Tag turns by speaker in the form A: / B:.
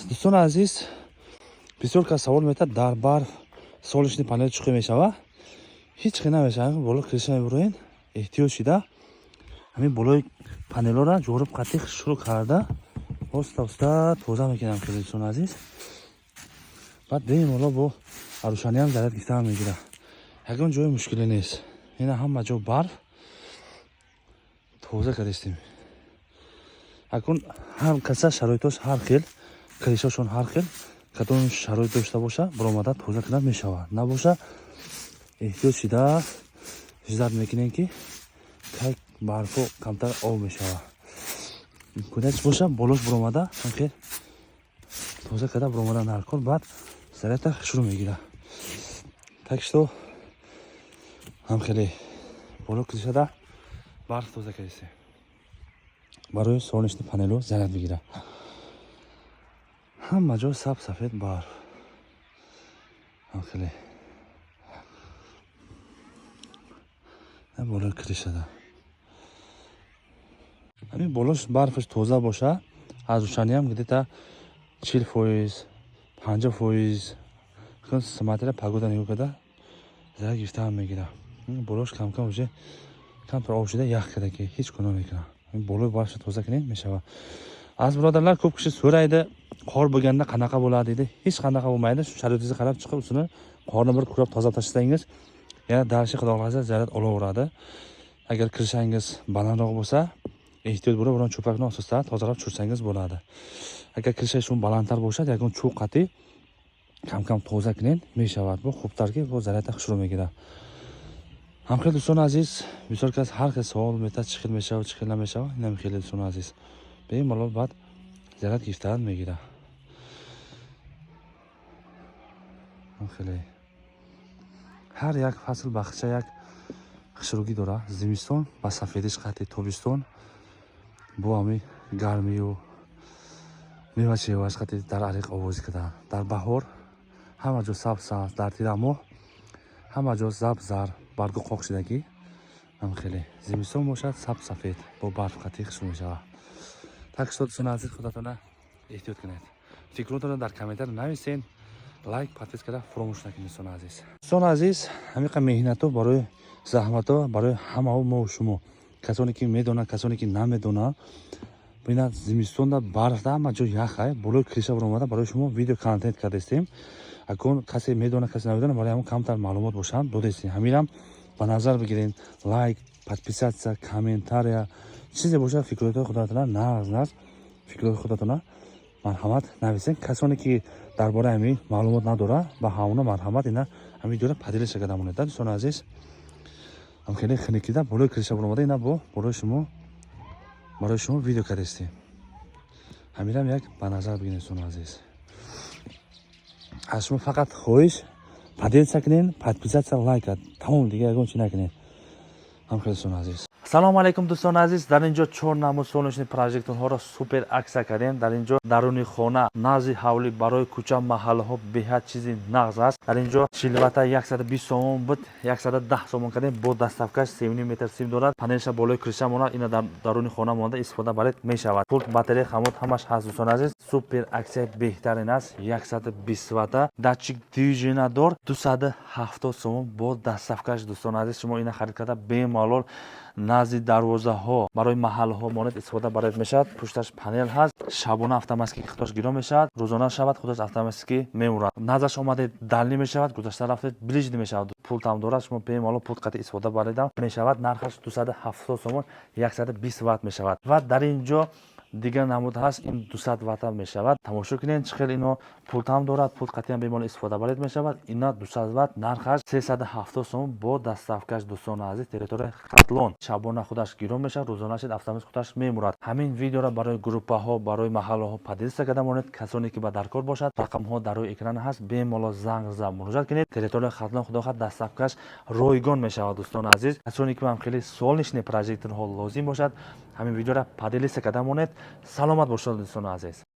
A: دوستان عزیز بسیار کس سوال میتاد در برف سولشنی پنل چخی میشود هیچ خیلی نمیشه بالا کشش میبروین احتیاج شده همین بالای پنل را جورب قطعی شروع کرده اوستا توزه میکنم که دوستان عزیز بعد بریم بالا با روشنی هم ضرورت گرفته میگیره یکون جای مشکلی نیست اینا همه جا برف توزه کردیم یکون هم کسا شرایطش هر خیل کلیشاشون هر خیل کدوم شرایط داشته باشه برآمده توزه کردن میشود نباشه احتیاج شده زیاد میکنین که کای برفو کمتر آب میشود کدش باشه بالاش برآمده خیلی توزه کرده برآمده نرکن بعد ضرورت شروع میگیره تکشتو هم خیلی بالا کشیده برف توزه کردیم برای солнечный панель заряд میگیره همه جا سفید برف خیلی بالا کریش شده همین بالاش برفش توزه باشه از روشنی هم گده تا 40% 50% کن سمتره پگودا نگو کده زره گیفته هم میگیره بالاش کم کم بشه کم پر آب شده یخ کده که هیچ گناه میکنه این بالای برفش توزه کنین میشه از برادرlar ko'p kishi so'raydi qor bo'lganda qanaqa bo'ladi deydi hech qanaqa bo'lmaydi shu sharoitingizga qarab chiqib usini qorni bir kurab tozalab tashlasangiz yana darshi qidoqlasa zaryad olaveradi agar kirishangiz balandroq bo'lsa ehtiyot bo'lib biron cho'pakni ostida tozalab chursangiz bo'ladi agar kirishashun balandtar bo'lsa yakun chuv qati kam kam toza qiling میشود bu خوبترکی bu zaryad xushro میگیره هم خیلی دوستان عزیز بسیار کس هر کس سوال میتونه چی خیلی میشه و چی خیلی نمیشه اینم خیلی دوستان عزیز به این مالات بعد زیاد گرفتن میگیره خیلی هر یک فصل بخشه یک خشروگی داره زمستون با سفیدش قطعی تابستون با همی گرمی و میوه چیواش قطعی در عریق آوازی کردن در بهار همه جا سبز در تیر ماه همه جا زب زر برگ قاق شدگی هم خیلی زمستون باشد سبز سفید با برف قطعی خشرو میشه تکشتو دوستان عزیز خودتون احتیاط کنید فکراتون در کامنتر نویسین لایک подписка را فراموش نکنید دوستان عزیز دوستان عزیز همین مهنتو برای زحمتو برای همه ما و شما کسانی که میدونن کسانی که نمیدونن ببینید زمستون در برف در همه جا یخه بالای کریشه برآمده برای شما ویدیو کانتنت کردیم اگر کسی میدونه کسی نمیدونه برای همون کمتر معلومات باشن دادیم همینم به نظر بگیرین لایک подписаться комментария چیزی باشه فکرات خودتون نه فکرات خودتون مرحمت نویسین کسانی که درباره همین معلومات نداره با همون مرحمت اینا همین ویدیو رو پدیدش کردم دوستان عزیز هم خیلی خنکیده بالای کریشه برآمده اینا با برای شما ویدیو کردیم همین هم یک به نظر بگیرید دوستان عزیز از شما فقط خواهش پدیدش کنین подписаться لایک تمام دیگه اگه چی نکنین هم خیلی دوستان عزیز سلام علیکم دوستان عزیز در اینجا 4 نمود солнечный پروژکتور ها را سوپر عکس کردیم در اینجا درونی خانه نازی حولی برای کوچه محله ها بهت چیزی نغز است در اینجا شیلوتا 120 سوم بود 110 سوم کردیم با دستافکش 3 متر سیم دارد پنلش بالای کریشه مونده اینا در درونی خانه مونده استفاده برات می شود پورت باتری خاموش همش هست دوستان عزیز سوپر عکس بهترین است 120 وات داتچیک دیوژن دار 270 سوم با دستافکش دوستان عزیز شما اینا خرید کرده به مالول نزدیک دروازه ها برای محل ها مانند استفاده برات میشد پشتش پنل هست شبانه اتوماتیک خودش گیرا میشود روزانه شود خودش اتوماتیک میمورد نزدش اومده دلی میشود گذشته رفته بلیج میشود پول هم داره شما به مالو پول قطعی استفاده برات میشود نرخش 270 سوم 120 وات میشود و در اینجا دیگر نمود هست این 200 وات می شود تماشا کنین چقدر اینو پول هم دارد پول قطعی هم به مال استفاده برات می شود اینا 200 وات نرخش 370 سوم با دستافکش دوستان عزیز تریتور قتلون شبانه خودش گیرو میشه روزانه شد اتوماتیک خودش میمورد همین ویدیو را برای گروپ ها برای محله ها پدیدش کردم مونید کسانی که با درکار باشد رقم ها در روی اکران هست به مال زنگ زد مراجعه کنید تریتور قتلون خدا خد دستافکش رایگان می شود دوستان عزیز کسانی که هم خیلی солнечный پروژکتور ها لازم باشد همین ویدیو را پدیدش کردم مونید سلامت باشید دوستان عزیز